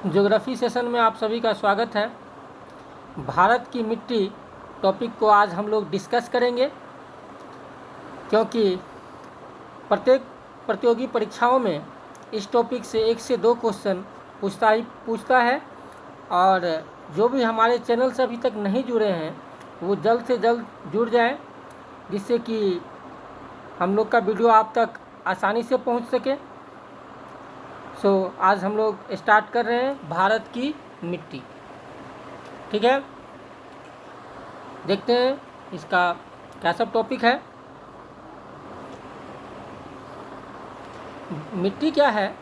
Geography session में आप सभी का स्वागत है। भारत की मिट्टी टॉपिक को आज हम लोग डिस्कस करेंगे, क्योंकि प्रत्येक प्रतियोगी परीक्षाओं में इस टॉपिक से 1 से 2 क्वेश्चन पूछता है। और जो भी हमारे चैनल से अभी तक नहीं जुड़े हैं वो जल्द से जल्द जुड़ जाएं, जिससे कि हम लोग का वीडियो आप तक आसानी से पहुंच सके। आज हम लोग स्टार्ट कर रहे हैं भारत की मिट्टी। ठीक है, देखते हैं इसका क्या सब टॉपिक है। मिट्टी क्या है?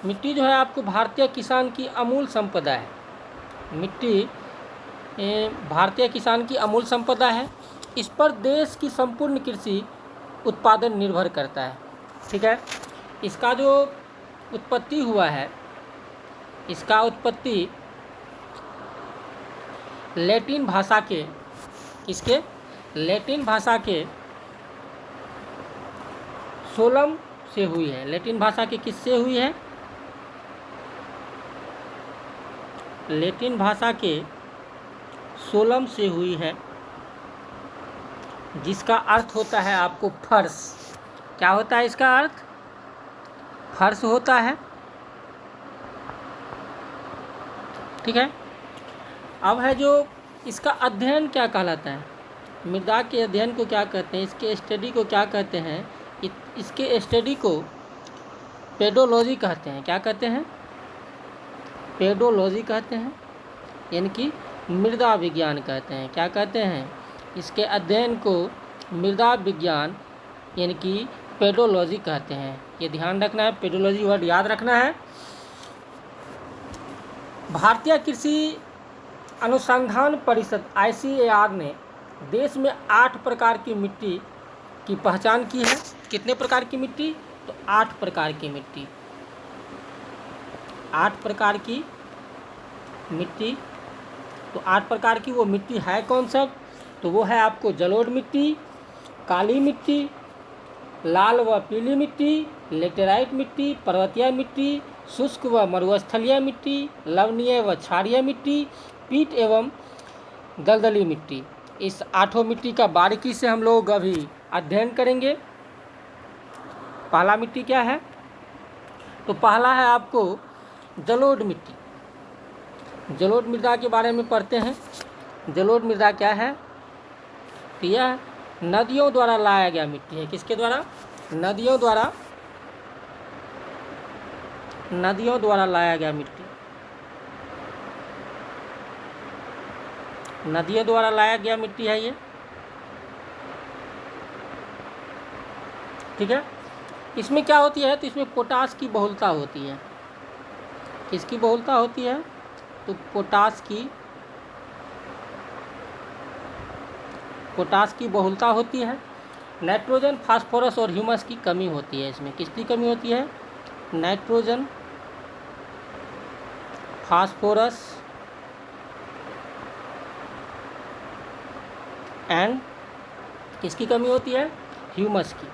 मिट्टी जो है आपको भारतीय किसान की अमूल संपदा है। मिट्टी भारतीय किसान की अमूल संपदा है। इस पर देश की संपूर्ण कृषि उत्पादन निर्भर करता है। ठीक है, इसका जो उत्पत्ति हुआ है, इसका उत्पत्ति लैटिन भाषा के लैटिन भाषा के सोलम से हुई है। लैटिन भाषा के किससे हुई है? लैटिन भाषा के सोलम से हुई है, जिसका अर्थ होता है आपको फर्श। क्या होता है इसका अर्थ? फर्श होता है। ठीक है, अब है जो इसका अध्ययन क्या कहलाता है? मृदा के अध्ययन को क्या कहते हैं? इसके स्टडी को क्या कहते हैं? इसके स्टडी को पेडोलॉजी कहते हैं। क्या कहते हैं? पेडोलॉजी कहते हैं, यानी कि मृदा विज्ञान कहते हैं। क्या कहते हैं? इसके अध्ययन को मृदा विज्ञान यानी कि पेडोलॉजी कहते हैं। ये ध्यान रखना है, पेडोलॉजी वर्ड याद रखना है। भारतीय कृषि अनुसंधान परिषद ICAR ने देश में 8 प्रकार की मिट्टी की पहचान की है। कितने प्रकार की मिट्टी? तो 8 प्रकार की मिट्टी। 8 प्रकार की मिट्टी। तो 8 प्रकार की वो मिट्टी है कौन सब? तो वो है आपको जलोढ़ मिट्टी, काली मिट्टी, लाल व पीली मिट्टी, लेटेराइट मिट्टी, पर्वतीय मिट्टी, शुष्क व मरुस्थलीय मिट्टी, लवणीय व क्षारीय मिट्टी, पीट एवं दलदली मिट्टी। इस 8 मिट्टी का बारीकी से हम लोग अभी अध्ययन करेंगे। पहला मिट्टी क्या है? तो पहला है आपको जलोढ़ मिट्टी। जलोढ़ मृदा के बारे में पढ़ते हैं। जलोढ़ मृदा क्या है? तो यह नदियों द्वारा लाया गया मिट्टी है। किसके द्वारा? नदियों द्वारा लाया गया मिट्टी। नदियों द्वारा लाया गया मिट्टी है ये। ठीक है, इसमें क्या होती है? तो इसमें पोटास की बहुलता होती है। किसकी बहुलता होती है? तो पोटास की बहुलता होती है। नाइट्रोजन, फास्फोरस और ह्यूमस की कमी होती है। इसमें किसकी कमी होती है? नाइट्रोजन, फास्फोरस एंड किसकी कमी होती है? ह्यूमस की।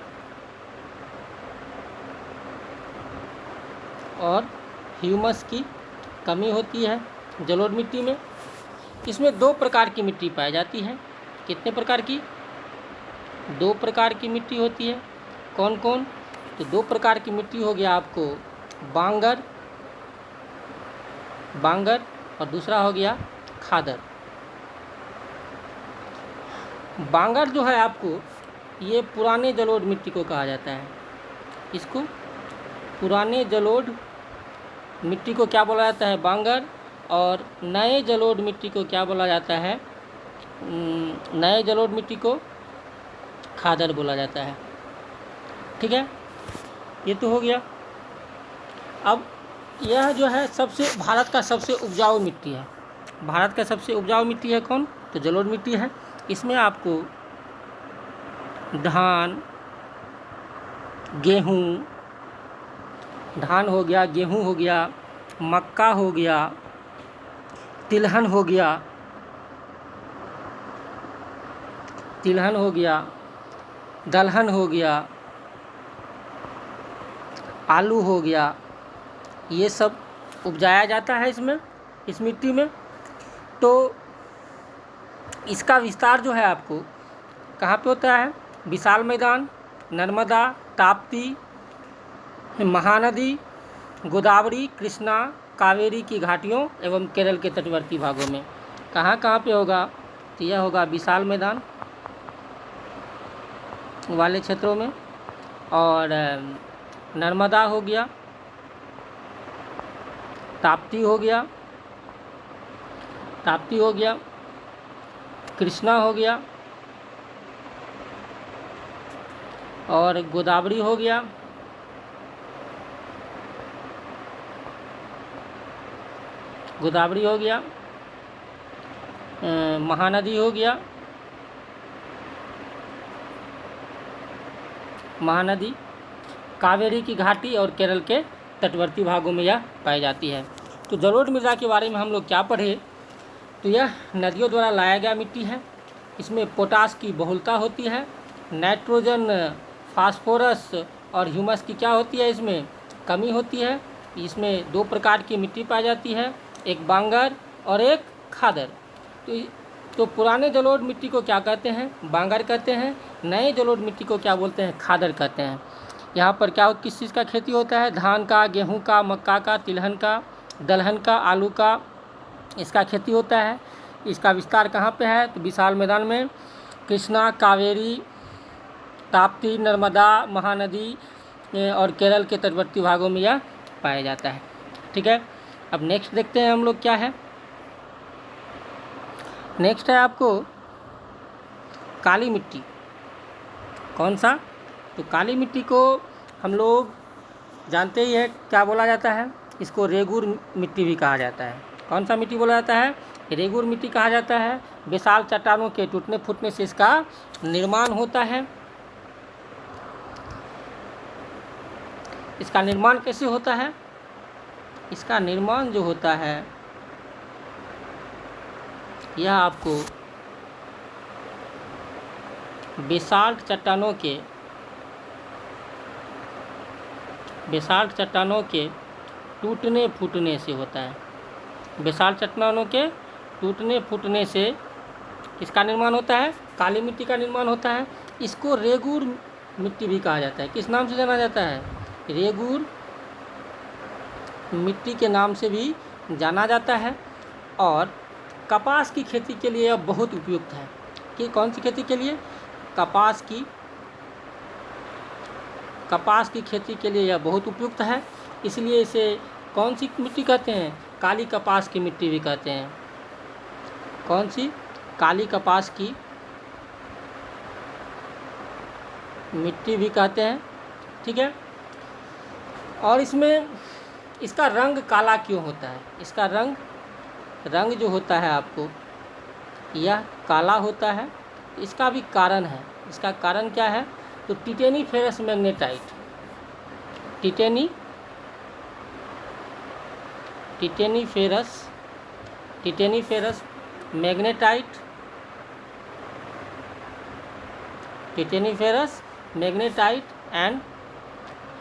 और ह्यूमस की कमी होती है जलोढ़ मिट्टी में। इसमें 2 प्रकार की मिट्टी पाई जाती है। कितने प्रकार की? 2 प्रकार की मिट्टी होती है। कौन कौन? तो 2 प्रकार की मिट्टी हो गया आपको बांगर और दूसरा हो गया खादर। बांगर जो है आपको, ये पुराने जलोढ़ मिट्टी को कहा जाता है। इसको पुराने जलोढ़ मिट्टी को क्या बोला जाता है? बांगर। और नए जलोढ़ मिट्टी को क्या बोला जाता है? नए जलोढ़ मिट्टी को खादर बोला जाता है। ठीक है, ये तो हो गया। अब यह जो है भारत का सबसे उपजाऊ मिट्टी है। भारत का सबसे उपजाऊ मिट्टी है कौन? तो जलोढ़ मिट्टी है। इसमें आपको धान हो गया, गेहूँ हो गया, मक्का हो गया, तिलहन हो गया, दलहन हो गया, आलू हो गया, ये सब उपजाया जाता है इसमें, इस मिट्टी में। तो इसका विस्तार जो है आपको कहाँ पे होता है? विशाल मैदान, नर्मदा, ताप्ती, महानदी, गोदावरी, कृष्णा, कावेरी की घाटियों एवं केरल के तटवर्ती भागों में। कहाँ कहाँ पे होगा? तो यह होगा विशाल मैदान वाले क्षेत्रों में, और नर्मदा हो गया, ताप्ती हो गया, कृष्णा हो गया, और गोदावरी हो गया, महानदी हो गया, कावेरी की घाटी और केरल के तटवर्ती भागों में यह पाई जाती है। तो जलोढ़ मृदा के बारे में हम लोग क्या पढ़े? तो यह नदियों द्वारा लाया गया मिट्टी है। इसमें पोटास की बहुलता होती है, नाइट्रोजन, फास्फोरस और ह्यूमस की क्या होती है? इसमें कमी होती है। इसमें 2 प्रकार की मिट्टी पाई जाती है, एक बांगर और एक खादर। तो पुराने जलोढ़ मिट्टी को क्या कहते हैं? बांगर कहते हैं। नए जलोढ़ मिट्टी को क्या बोलते हैं? खादर कहते हैं। यहाँ पर क्या किस चीज़ का खेती होता है? धान का, गेहूँ का, मक्का का, तिलहन का, दलहन का, आलू का, इसका खेती होता है। इसका विस्तार कहाँ पे है? तो विशाल मैदान में कृष्णा, कावेरी, ताप्ती, नर्मदा, महानदी और केरल के तटवर्ती भागों में यह पाया जाता है। ठीक है, अब नेक्स्ट देखते हैं हम लोग क्या है। नेक्स्ट है आपको काली मिट्टी। कौन सा? तो काली मिट्टी को हम लोग जानते ही है, क्या बोला जाता है? इसको रेगुर मिट्टी भी कहा जाता है। कौन सा मिट्टी बोला जाता है? रेगुर मिट्टी कहा जाता है। विशाल चट्टानों के टूटने फूटने से इसका निर्माण होता है। इसका निर्माण कैसे होता है? इसका निर्माण जो होता है यह आपको बेसाल्ट चट्टानों के टूटने फूटने से होता है। बेसाल्ट चट्टानों के टूटने फूटने से किसका निर्माण होता है? काली मिट्टी का निर्माण होता है। इसको रेगुर मिट्टी भी कहा जाता है। किस नाम से जाना जाता है? रेगुर मिट्टी के नाम से भी जाना जाता है। और कपास की खेती के लिए यह बहुत उपयुक्त है। कि कौन सी खेती के लिए? कपास की खेती के लिए यह बहुत उपयुक्त है। इसलिए इसे कौन सी मिट्टी कहते हैं? काली कपास की मिट्टी भी कहते हैं। कौन सी? काली कपास की मिट्टी भी कहते हैं। ठीक है, और इसमें इसका रंग काला क्यों होता है? इसका रंग जो होता है आपको यह काला होता है। इसका भी कारण है। इसका कारण क्या है? तो टिटेनीफेरस मैग्नेटाइट, टिटेनीफेरस मैग्नेटाइट एंड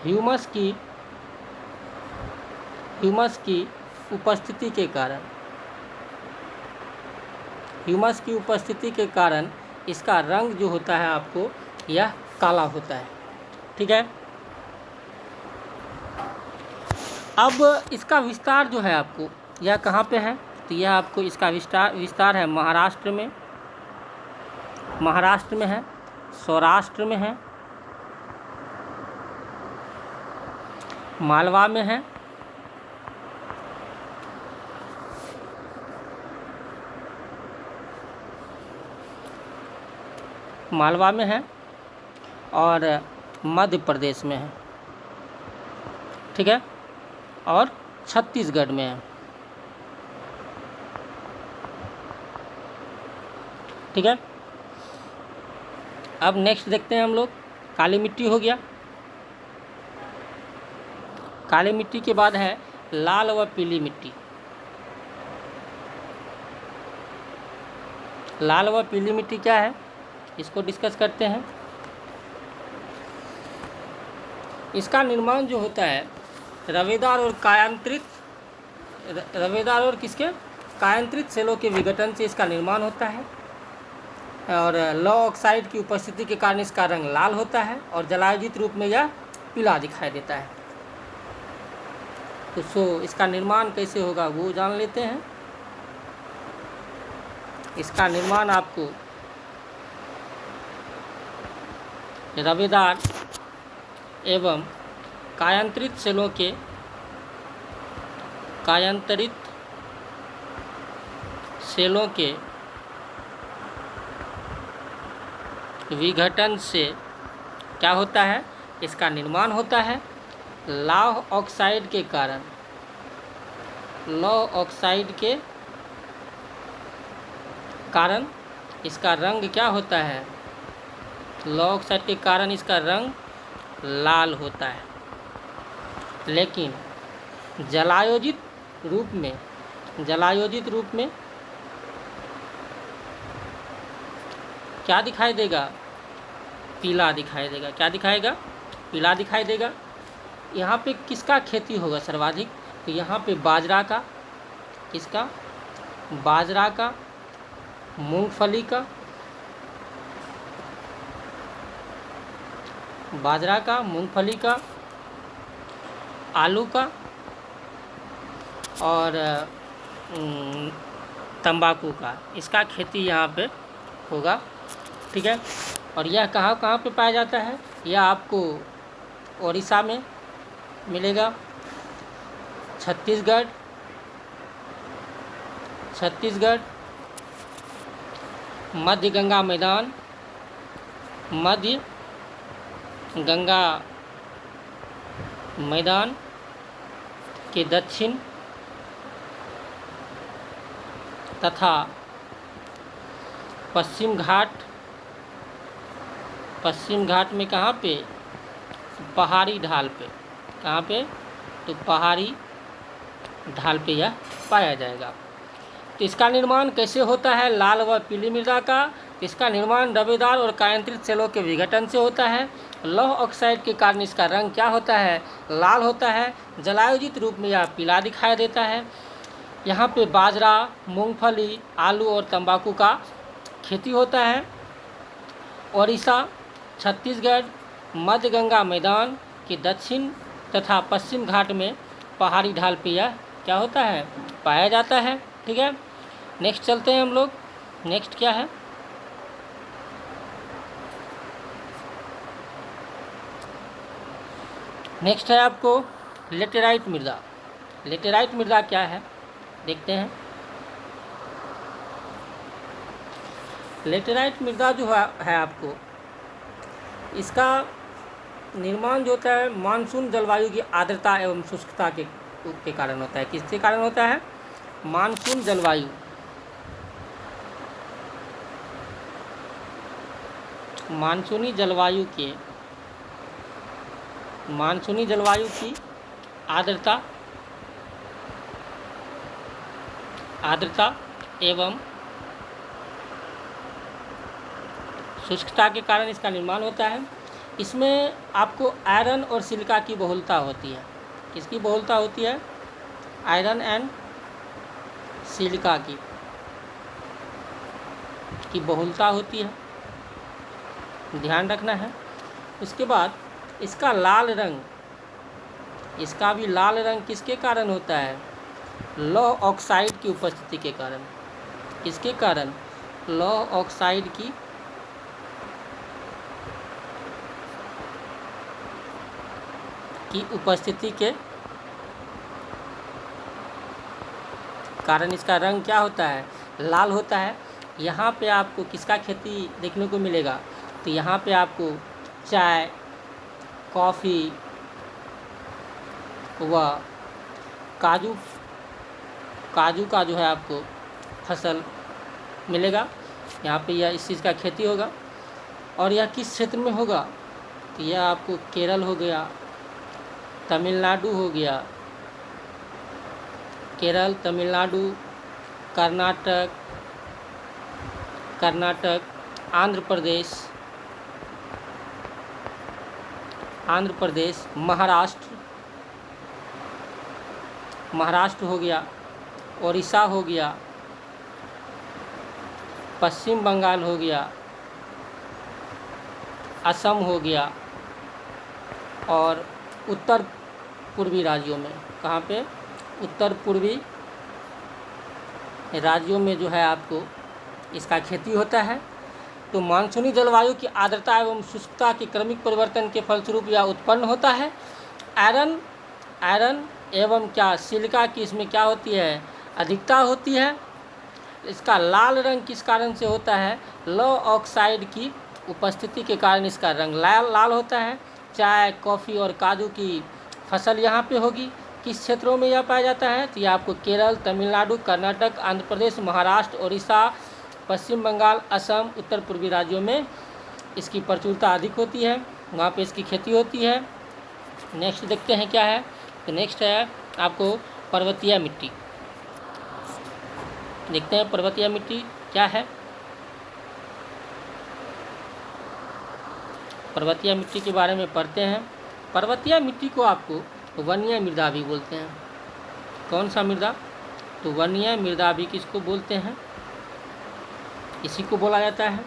ह्यूमस की उपस्थिति के कारण इसका रंग जो होता है आपको यह काला होता है। ठीक है, अब इसका विस्तार जो है आपको यह कहाँ पे है? तो यह आपको इसका विस्तार है महाराष्ट्र में है, सौराष्ट्र में है, मालवा में है, और मध्य प्रदेश में है। ठीक है, और छत्तीसगढ़ में है। ठीक है, अब नेक्स्ट देखते हैं हम लोग। काली मिट्टी हो गया। काली मिट्टी के बाद है लाल व पीली मिट्टी। लाल व पीली मिट्टी क्या है? इसको डिस्कस करते हैं। इसका निर्माण जो होता है रवेदार और कायांतरित रवेदार और किसके कायांतरित सेलों के विघटन से इसका निर्माण होता है, और लौह ऑक्साइड की उपस्थिति के कारण इसका रंग लाल होता है और जलायोजित रूप में यह पीला दिखाई देता है। तो इसका निर्माण कैसे होगा वो जान लेते हैं। इसका निर्माण आपको रवेदार एवं कायांतरित सेलों के विघटन से क्या होता है, इसका निर्माण होता है। लौह ऑक्साइड के कारण इसका रंग क्या होता है, लौह ऑक्साइड के कारण इसका रंग लाल होता है। लेकिन जलायोजित रूप में क्या दिखाई देगा, पीला दिखाई देगा। क्या दिखाएगा, पीला दिखाई देगा। यहाँ पे किसका खेती होगा सर्वाधिक, तो यहाँ पे बाजरा का, किसका, बाजरा का, मूंगफली का, बाजरा का, मूंगफली का, आलू का और तंबाकू का, इसका खेती यहाँ पे होगा। ठीक है। और यह कहाँ कहाँ पे पाया जाता है, यह आपको उड़ीसा में मिलेगा, छत्तीसगढ़, मध्य गंगा मैदान के दक्षिण तथा पश्चिम घाट में कहाँ पे, पहाड़ी ढाल पे, कहाँ पे, तो पहाड़ी ढाल पे यह पाया जाएगा। तो इसका निर्माण कैसे होता है, लाल व पीली मृदा का, तो इसका निर्माण रवेदार और कायांतरित सेलों के विघटन से होता है। लौह ऑक्साइड के कारण इसका रंग क्या होता है, लाल होता है। जलायोजित रूप में यह पीला दिखाई देता है। यहाँ पे बाजरा, मूंगफली, आलू और तंबाकू का खेती होता है। उड़ीसा, छत्तीसगढ़, मध्य गंगा मैदान के दक्षिण तथा पश्चिम घाट में पहाड़ी ढाल पे यह क्या होता है, पाया जाता है। ठीक है। नेक्स्ट चलते हैं हम लोग। नेक्स्ट क्या है, नेक्स्ट है आपको लेटेराइट मृदा। लेटेराइट मृदा क्या है देखते हैं। लेटेराइट मृदा जो है आपको, इसका निर्माण जो होता है मानसून जलवायु की आर्द्रता एवं शुष्कता के कारण होता है। किसके कारण होता है, मानसून जलवायु, मानसूनी जलवायु की आर्द्रता एवं शुष्कता के कारण इसका निर्माण होता है। इसमें आपको आयरन और सिलिका की बहुलता होती है। किसकी बहुलता होती है, आयरन एंड सिलिका की बहुलता होती है, ध्यान रखना है। उसके बाद इसका लाल रंग, इसका भी लाल रंग किसके कारण होता है, लौह ऑक्साइड की उपस्थिति के कारण। किसके कारण, लौह ऑक्साइड की उपस्थिति के कारण इसका रंग क्या होता है, लाल होता है। यहाँ पे आपको किसका खेती देखने को मिलेगा, तो यहाँ पे आपको चाय, कॉफ़ी व काजू का जो है आपको फसल मिलेगा। यहाँ पे यह इस चीज़ का खेती होगा। और यह किस क्षेत्र में होगा, तो यह आपको केरल हो गया, तमिलनाडु हो गया, केरल, तमिलनाडु, कर्नाटक, आंध्र प्रदेश, महाराष्ट्र हो गया, उड़ीसा हो गया, पश्चिम बंगाल हो गया, असम हो गया, और उत्तर पूर्वी राज्यों में, कहाँ पे, उत्तर पूर्वी राज्यों में जो है आपको इसका खेती होता है। तो मानसूनी जलवायु की आर्द्रता एवं शुष्कता के क्रमिक परिवर्तन के फलस्वरूप यह उत्पन्न होता है। आयरन एवं क्या सिलिका की इसमें क्या होती है, अधिकता होती है। इसका लाल रंग किस कारण से होता है, लौह ऑक्साइड की उपस्थिति के कारण इसका रंग लाल होता है। चाय, कॉफ़ी और काजू की फसल यहाँ पे होगी। किस क्षेत्रों में यह पाया जाता है, तो यह आपको केरल, तमिलनाडु, कर्नाटक, आंध्र प्रदेश, महाराष्ट्र, उड़ीसा, पश्चिम बंगाल, असम, उत्तर पूर्वी राज्यों में इसकी प्रचुरता अधिक होती है, वहाँ पे इसकी खेती होती है। नेक्स्ट देखते हैं क्या है, तो नेक्स्ट है आपको पर्वतीय मिट्टी। देखते हैं पर्वतीय मिट्टी क्या है। पर्वतीय मिट्टी के बारे में पढ़ते हैं। पर्वतीय मिट्टी को आपको वन्य मृदा भी बोलते हैं। कौन सा मृदा, तो वन्य मृदा भी किसको बोलते हैं, इसी को बोला जाता है।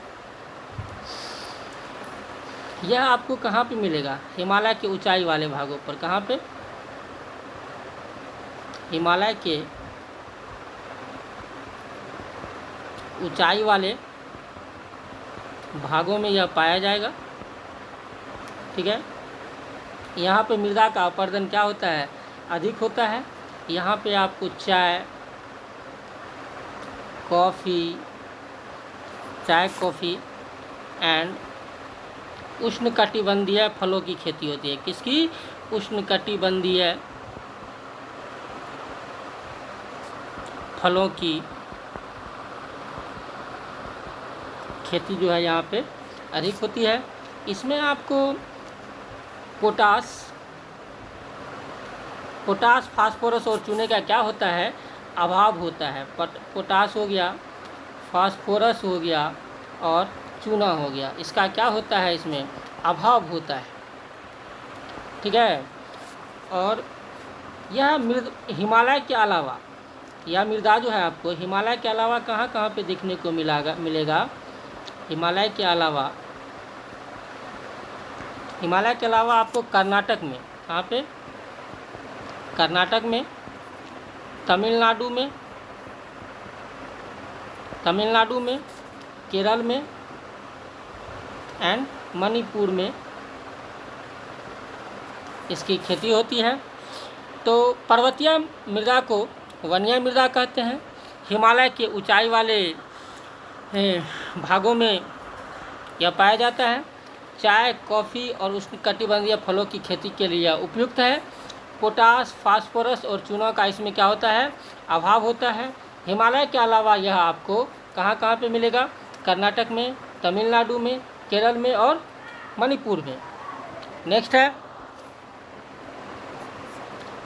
यह आपको कहाँ पे मिलेगा, हिमालय के ऊंचाई वाले भागों पर। कहाँ पे, हिमालय के ऊंचाई वाले भागों में यह पाया जाएगा। ठीक है, यहाँ पे मृदा का अपरदन क्या होता है, अधिक होता है। यहाँ पे आपको चाय, कॉफ़ी एंड उष्णकटिबंधीय फलों की खेती होती है। किसकी, उष्णकटिबंधीय फलों की खेती जो है यहाँ पे अधिक होती है। इसमें आपको पोटास, फास्फोरस और चूने का क्या होता है, अभाव होता है। पोटास हो गया, फास्फोरस हो गया और चूना हो गया, इसका क्या होता है, इसमें अभाव होता है। ठीक है, और यह हिमालय के अलावा, यह मृदा जो है आपको हिमालय के अलावा कहाँ कहाँ पे देखने को मिलेगा। हिमालय के अलावा आपको कर्नाटक में, कहाँ पे, कर्नाटक में, तमिलनाडु में, केरल में एंड मणिपुर में इसकी खेती होती है। तो पर्वतीय मृदा को वन्य मृदा कहते हैं। हिमालय के ऊंचाई वाले भागों में यह पाया जाता है। चाय, कॉफ़ी और उष्णकटिबंधीय फलों की खेती के लिए उपयुक्त है। पोटास, फास्फोरस और चूना का इसमें क्या होता है, अभाव होता है। हिमालय के अलावा यह आपको कहाँ कहाँ पे मिलेगा, कर्नाटक में, तमिलनाडु में, केरल में और मणिपुर में।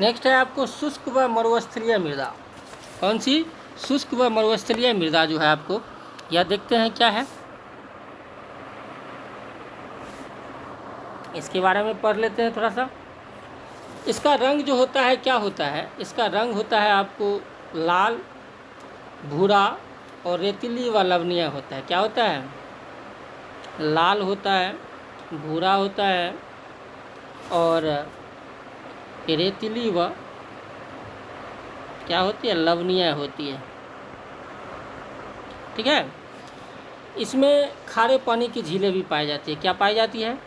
नेक्स्ट है आपको शुष्क व मरुस्थलीय मृदा। कौन सी, शुष्क व मरुस्थलीय मृदा जो है आपको, यह देखते हैं क्या है, इसके बारे में पढ़ लेते हैं थोड़ा सा। इसका रंग जो होता है क्या होता है, इसका रंग होता है आपको लाल, भूरा और रेतीली व लवणीय होता है। क्या होता है, लाल होता है, भूरा होता है और रेतीली व क्या होती है, लवणीय होती है। ठीक है, इसमें खारे पानी की झीलें भी पाई जाती है। क्या पाई जाती है,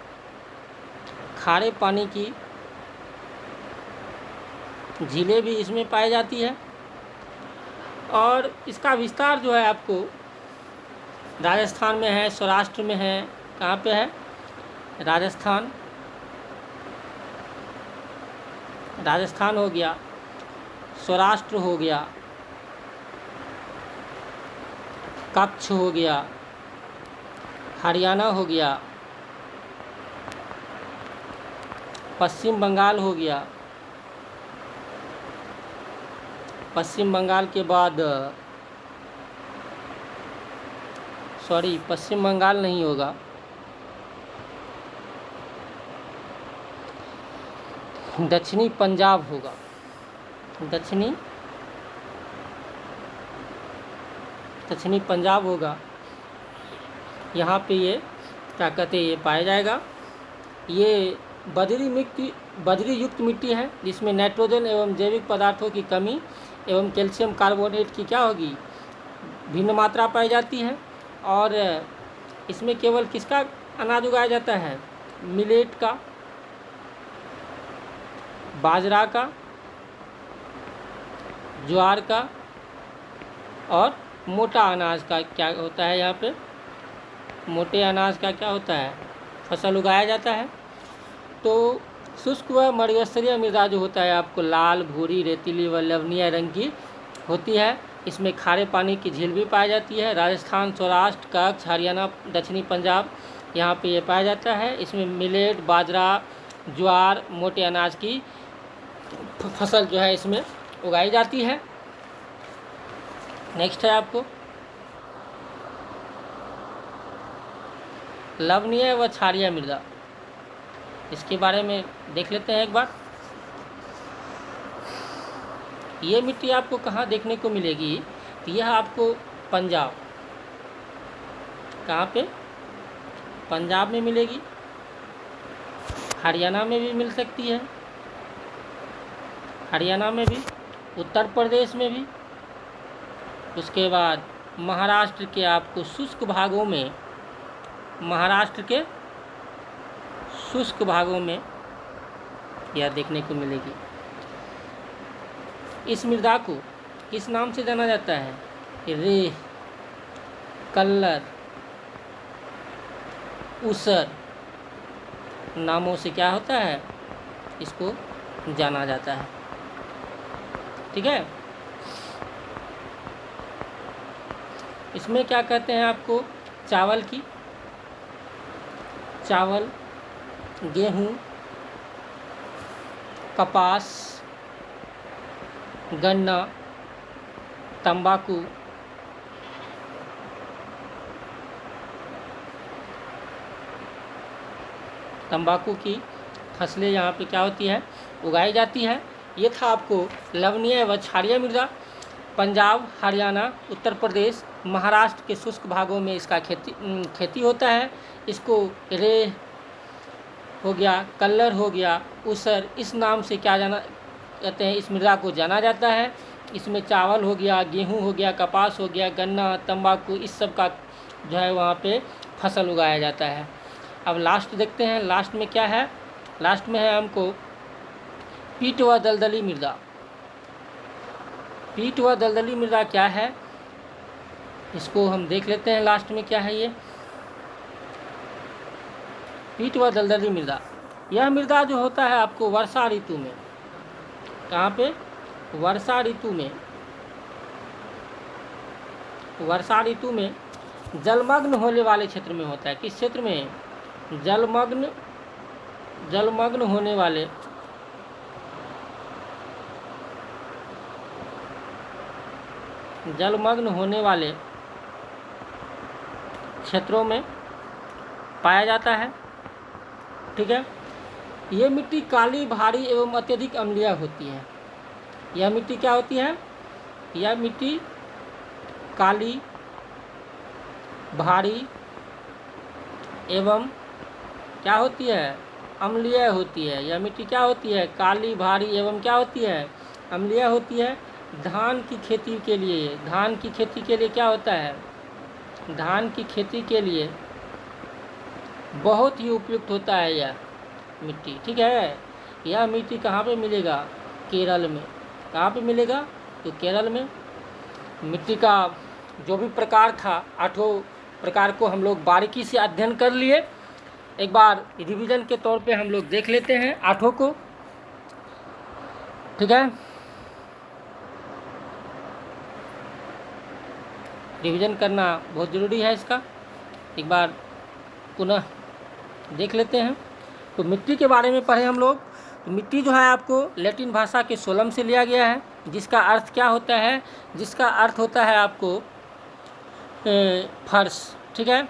खारे पानी की झीलें भी इसमें पाई जाती है। और इसका विस्तार जो है आपको राजस्थान में है, सौराष्ट्र में है। कहाँ पे है, राजस्थान हो गया, सौराष्ट्र हो गया, कच्छ हो गया, हरियाणा हो गया, पश्चिम बंगाल हो गया। पश्चिम बंगाल के बाद पश्चिम बंगाल नहीं होगा, दक्षिणी पंजाब होगा। दक्षिणी पंजाब होगा, यहाँ पे ये क्या कहते हैं ये पाया जाएगा। ये बजरी युक्त मिट्टी है जिसमें नाइट्रोजन एवं जैविक पदार्थों की कमी एवं कैल्शियम कार्बोनेट की क्या होगी, भिन्न मात्रा पाई जाती है। और इसमें केवल किसका अनाज उगाया जाता है, मिलेट का, बाजरा का, ज्वार का और मोटा अनाज का क्या होता है, यहाँ पे मोटे अनाज का क्या होता है, फसल उगाया जाता है। तो शुष्क व मध्यस्तरीय मृदा जो होता है आपको लाल, भूरी, रेतीली व लवणीय रंग की होती है। इसमें खारे पानी की झील भी पाई जाती है। राजस्थान, सौराष्ट्र, कच्छ, हरियाणा, दक्षिणी पंजाब, यहाँ पे ये पाया जाता है। इसमें मिलेट, बाजरा, ज्वार, मोटे अनाज की फसल जो है इसमें उगाई जाती है। नेक्स्ट है आपको लवणीय व क्षारीय मृदा, इसके बारे में देख लेते हैं एक बार। ये मिट्टी आपको कहाँ देखने को मिलेगी, तो यह आपको पंजाब, कहाँ पे, पंजाब में मिलेगी, हरियाणा में भी मिल सकती है, हरियाणा में भी, उत्तर प्रदेश में भी, उसके बाद महाराष्ट्र के आपको शुष्क भागों में, महाराष्ट्र के शुष्क भागों में यह देखने को मिलेगी। इस मृदा को किस नाम से जाना जाता है, रेह, कल्लर, ऊसर नामों से क्या होता है, इसको जाना जाता है। ठीक है, इसमें क्या कहते हैं आपको, चावल की, चावल, गेहूँ, कपास, गन्ना, तंबाकू, तंबाकू की फसलें यहाँ पे क्या होती है, उगाई जाती है। ये था आपको लवणीय व क्षारीय मृदा। पंजाब, हरियाणा, उत्तर प्रदेश, महाराष्ट्र के शुष्क भागों में इसका खेती होता है। इसको रेह हो गया, कल्लर हो गया, ऊसर, इस नाम से क्या जाना कहते हैं, इस मृदा को जाना जाता है। इसमें चावल हो गया, गेहूं हो गया, कपास हो गया, गन्ना, तंबाकू, इस सब का जो है वहाँ पे फसल उगाया जाता है। अब लास्ट देखते हैं, लास्ट में क्या है, लास्ट में है हमको पीट व दलदली मृदा। पीट व दलदली मृदा क्या है, इसको हम देख लेते हैं लास्ट में क्या है ये पीट व दलदली मृदा। यह मृदा जो होता है आपको वर्षा ऋतु में, कहाँ पे, वर्षा ऋतु में, वर्षा ऋतु में जलमग्न होने वाले क्षेत्र में होता है। किस क्षेत्र में, जलमग्न होने वाले क्षेत्रों में पाया जाता है। ठीक है, ये मिट्टी काली, भारी एवं अत्यधिक अम्लीय होती है। यह मिट्टी क्या होती है, यह मिट्टी काली, भारी एवं क्या होती है, अम्लीय होती है। यह मिट्टी क्या होती है, काली, भारी एवं क्या होती है, अम्लीय होती है। धान की खेती के लिए, धान की खेती के लिए क्या होता है, धान की खेती के लिए बहुत ही उपयुक्त होता है यह मिट्टी। ठीक है, यह मिट्टी कहाँ पे मिलेगा, केरल में। कहाँ पे मिलेगा, तो केरल में। मिट्टी का जो भी प्रकार था, 8 प्रकार को हम लोग बारीकी से अध्ययन कर लिए। एक बार रिवीजन के तौर पे हम लोग देख लेते हैं 8 को। ठीक है, रिवीजन करना बहुत ज़रूरी है इसका। एक बार पुनः देख लेते हैं। तो मिट्टी के बारे में पढ़े हम लोग। तो मिट्टी जो है आपको लैटिन भाषा के सोलम से लिया गया है, जिसका अर्थ क्या होता है, जिसका अर्थ होता है आपको फर्श। ठीक है,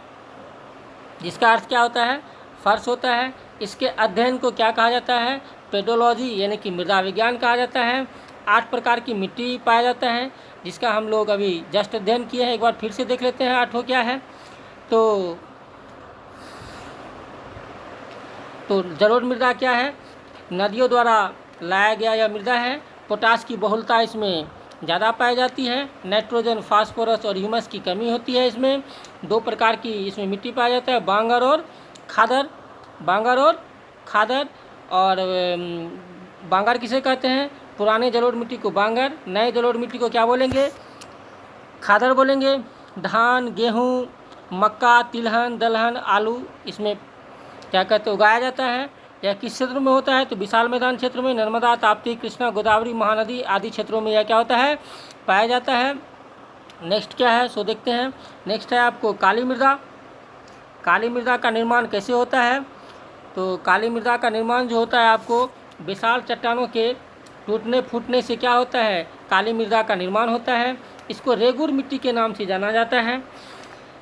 जिसका अर्थ क्या होता है, फर्श होता है। इसके अध्ययन को क्या कहा जाता है, पेडोलॉजी यानी कि मृदा विज्ञान कहा जाता है। 8 प्रकार की मिट्टी पाया जाता है, जिसका हम लोग अभी जस्ट अध्ययन किए हैं। एक बार फिर से देख लेते हैं 8 क्या है। तो जलोढ़ मृदा क्या है? नदियों द्वारा लाया गया यह मृदा है। पोटास की बहुलता इसमें ज़्यादा पाई जाती है। नाइट्रोजन, फास्फोरस और ह्यूमस की कमी होती है इसमें। 2 प्रकार की इसमें मिट्टी पाया जाता है, बांगर और खादर। और बांगर किसे कहते हैं? पुराने जलोढ़ मिट्टी को बांगर, नए जलोढ़ मिट्टी को क्या बोलेंगे? खादर बोलेंगे। धान, गेहूँ, मक्का, तिलहन, दलहन, आलू इसमें क्या कहते हैं उगाया जाता है। यह किस क्षेत्र में होता है? तो विशाल मैदान क्षेत्र में, नर्मदा, ताप्ती, कृष्णा, गोदावरी, महानदी आदि क्षेत्रों में यह क्या होता है? पाया जाता है। नेक्स्ट क्या है सो देखते हैं। नेक्स्ट है आपको काली मृदा। काली मृदा का निर्माण कैसे होता है? तो काली मृदा का निर्माण जो होता है आपको विशाल चट्टानों के टूटने फूटने से क्या होता है? काली मृदा का निर्माण होता है। इसको रेगुर मिट्टी के नाम से जाना जाता है।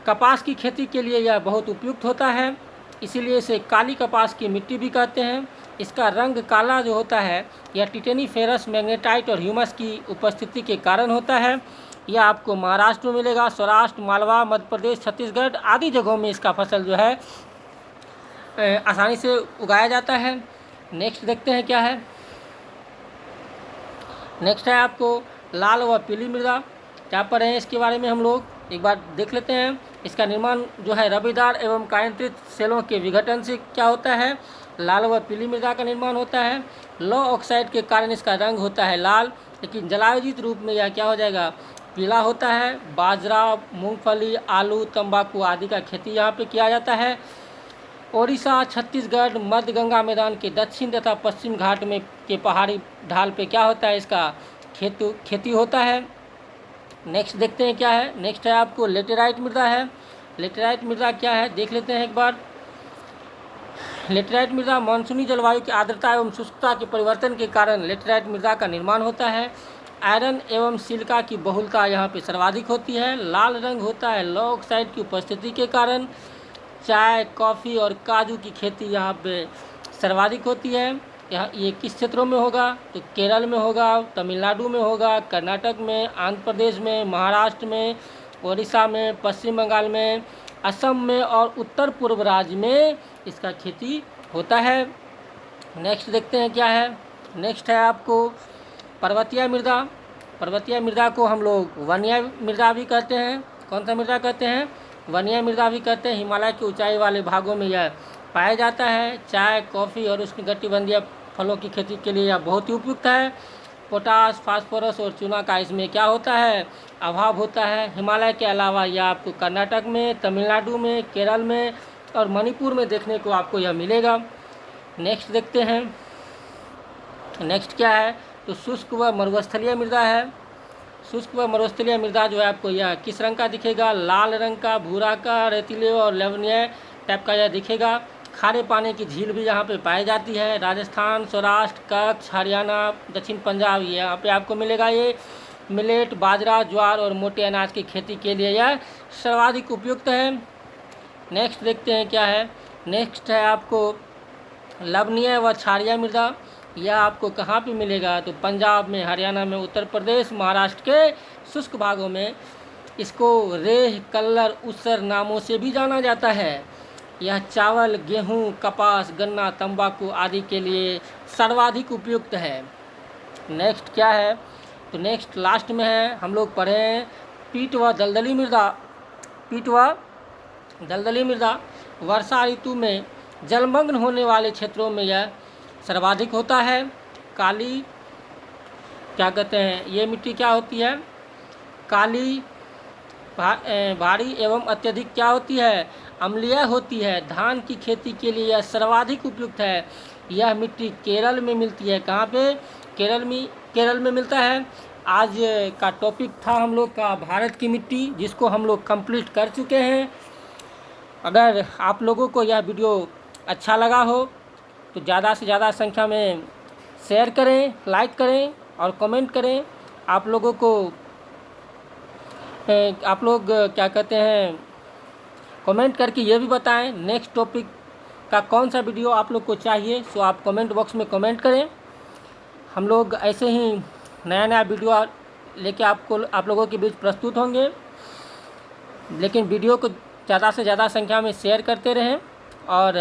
कपास की खेती के लिए यह बहुत उपयुक्त होता है, इसीलिए इसे काली कपास की मिट्टी भी कहते हैं। इसका रंग काला जो होता है यह टिटेनी फेरस, मैग्नेटाइट और ह्यूमस की उपस्थिति के कारण होता है। यह आपको महाराष्ट्र में मिलेगा। सौराष्ट्र, मालवा, मध्य प्रदेश, छत्तीसगढ़ आदि जगहों में इसका फसल जो है आसानी से उगाया जाता है। नेक्स्ट देखते हैं क्या है। नेक्स्ट है आपको लाल व पीली मृदा। क्या पढ़े हैं इसके बारे में हम लोग एक बार देख लेते हैं। इसका निर्माण जो है रबीदार एवं कायंत्रित सेलों के विघटन से क्या होता है? लाल व पीली मृदा का निर्माण होता है। लो ऑक्साइड के कारण इसका रंग होता है लाल, लेकिन जलायोजित रूप में यह क्या हो जाएगा? पीला होता है। बाजरा, मूंगफली, आलू, तंबाकू आदि का खेती यहाँ पे किया जाता है। ओडिशा, छत्तीसगढ़, मध्य गंगा मैदान के दक्षिण तथा पश्चिम घाट में के पहाड़ी ढाल पे क्या होता है? इसका खेती होता है। नेक्स्ट देखते हैं क्या है। नेक्स्ट है आपको लेटेराइट मृदा है। लेटेराइट मृदा क्या है देख लेते हैं एक बार। लेटेराइट मृदा मानसूनी जलवायु की आर्द्रता एवं शुष्कता के परिवर्तन के कारण लेटेराइट मृदा का निर्माण होता है। आयरन एवं सिलिका की बहुलता यहाँ पे सर्वाधिक होती है। लाल रंग होता है लो ऑक्साइड की उपस्थिति के कारण। चाय, कॉफ़ी और काजू की खेती यहाँ पे सर्वाधिक होती है। यहाँ ये किस क्षेत्रों में होगा? तो केरल में होगा, तमिलनाडु में होगा, कर्नाटक में, आंध्र प्रदेश में, महाराष्ट्र में, उड़ीसा में, पश्चिम बंगाल में, असम में और उत्तर पूर्व राज्य में इसका खेती होता है। नेक्स्ट देखते हैं क्या है। नेक्स्ट है आपको पर्वतीय मृदा। पर्वतीय मृदा को हम लोग वनीय मृदा भी कहते हैं। कौन सा मृदा कहते हैं? वनीय मृदा भी कहते हैं। हिमालय की ऊंचाई वाले भागों में यह पाया जाता है। चाय, कॉफ़ी और उष्णकटिबंधीय फलों की खेती के लिए यह बहुत ही उपयुक्त है। पोटास, फास्फोरस और चूना का इसमें क्या होता है? अभाव होता है। हिमालय के अलावा यह आपको कर्नाटक में, तमिलनाडु में, केरल में और मणिपुर में देखने को आपको यह मिलेगा। नेक्स्ट देखते हैं। नेक्स्ट क्या है? तो शुष्क व मरुस्थलीय मृदा है। शुष्क व मरुस्थलीय मृदा जो है आपको यह किस रंग का दिखेगा? लाल रंग का, भूरा का, रेतीले और लवणीय टाइप का यह दिखेगा। खारे पानी की झील भी यहाँ पे पाई जाती है। राजस्थान, सौराष्ट्र, कच्छ, हरियाणा, दक्षिण पंजाब यहाँ पे आपको मिलेगा। ये मिलेट, बाजरा, ज्वार और मोटे अनाज की खेती के लिए यह सर्वाधिक उपयुक्त है। नेक्स्ट देखते हैं क्या है। नेक्स्ट है आपको लवणीय व क्षारीय मृदा। यह आपको कहाँ पे मिलेगा? तो पंजाब में, हरियाणा में, उत्तर प्रदेश, महाराष्ट्र के शुष्क भागों में। इसको रेह, कल्लर, उसर नामों से भी जाना जाता है। यह चावल, गेहूं, कपास, गन्ना, तंबाकू आदि के लिए सर्वाधिक उपयुक्त है। नेक्स्ट क्या है? तो नेक्स्ट लास्ट में है हम लोग पढ़े हैं पीट व दलदली मृदा। पीट व दलदली मृदा वर्षा ऋतु में जलमग्न होने वाले क्षेत्रों में यह सर्वाधिक होता है। काली क्या कहते हैं ये मिट्टी क्या होती है? काली, भारी एवं अत्यधिक क्या होती है? अम्लीय होती है। धान की खेती के लिए यह सर्वाधिक उपयुक्त है। यह मिट्टी केरल में मिलती है। कहाँ पे? केरल में मिलता है। आज का टॉपिक था हम लोग का भारत की मिट्टी, जिसको हम लोग कंप्लीट कर चुके हैं। अगर आप लोगों को यह वीडियो अच्छा लगा हो तो ज़्यादा से ज़्यादा संख्या में शेयर करें, लाइक करें और कमेंट करें। आप लोग क्या कहते हैं कमेंट करके ये भी बताएं नेक्स्ट टॉपिक का कौन सा वीडियो आप लोग को चाहिए। सो आप कमेंट बॉक्स में कमेंट करें। हम लोग ऐसे ही नया नया वीडियो लेके आप लोगों के बीच प्रस्तुत होंगे। लेकिन वीडियो को ज़्यादा से ज़्यादा संख्या में शेयर करते रहें और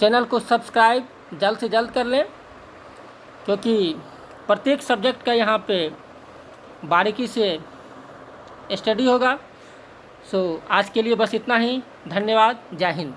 चैनल को सब्सक्राइब जल्द से जल्द कर लें, क्योंकि प्रत्येक सब्जेक्ट का यहाँ पे बारीकी से स्टडी होगा। सो आज के लिए बस इतना ही। धन्यवाद। जय हिंद।